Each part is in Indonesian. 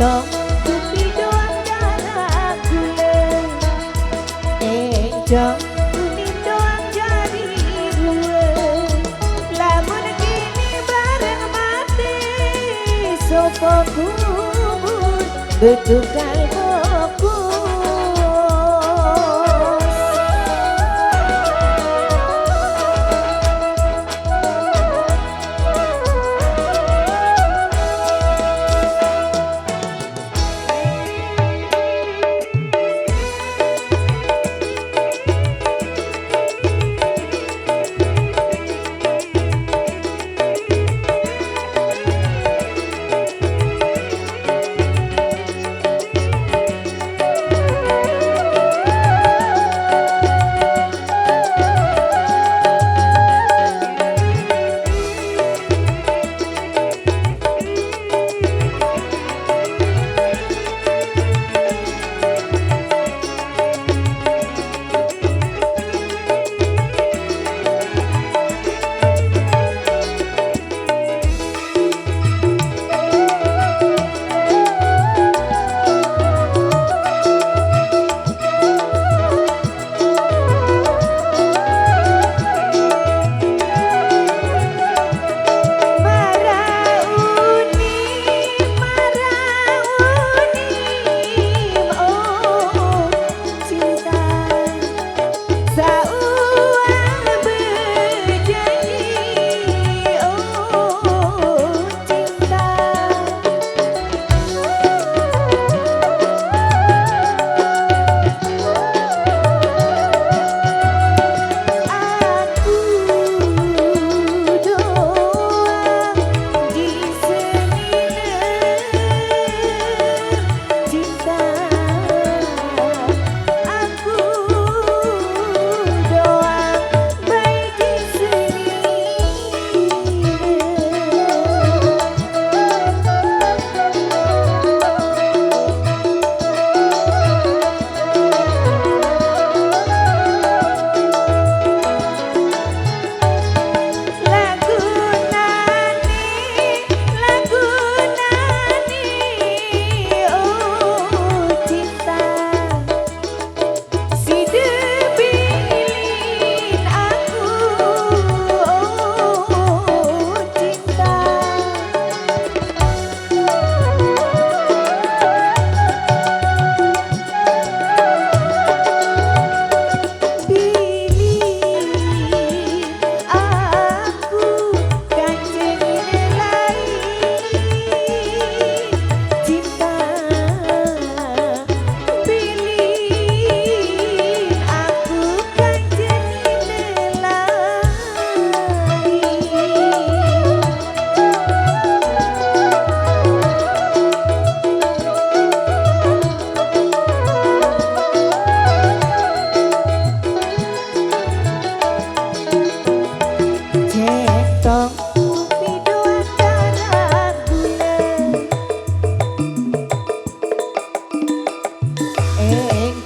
Tong kupido antara gula Jong kuning doang jadi dua Lamun kini bareng mati Sopo kubur betukal fokus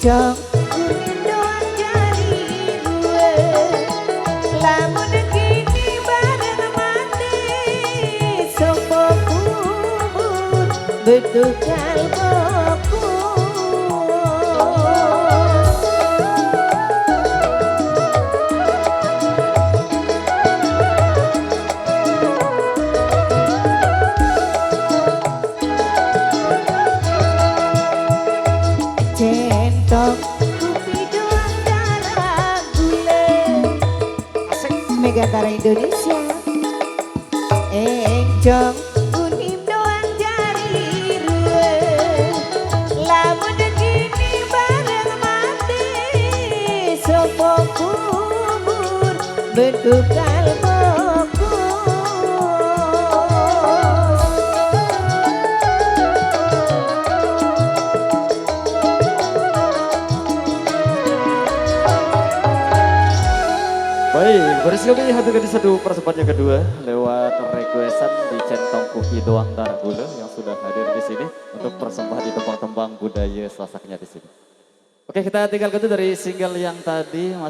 Jong kuning doang jadi dua Lamun kini bareng mati Sopo kubur betukal fokus Centong kupido antara gula Megantara Indonesia Jong kuning doang jari dua Lamun kini bareng mati Sopo kubur betukal fokus Baik, baru sekali hadirkan di satu persembahan yang kedua lewat requestan di Centong Kupi Doang Darah Gula yang sudah hadir di sini untuk persembahan di tembang-tembang budaya Sasaknya di sini. Oke, kita tinggalkan itu dari single yang tadi.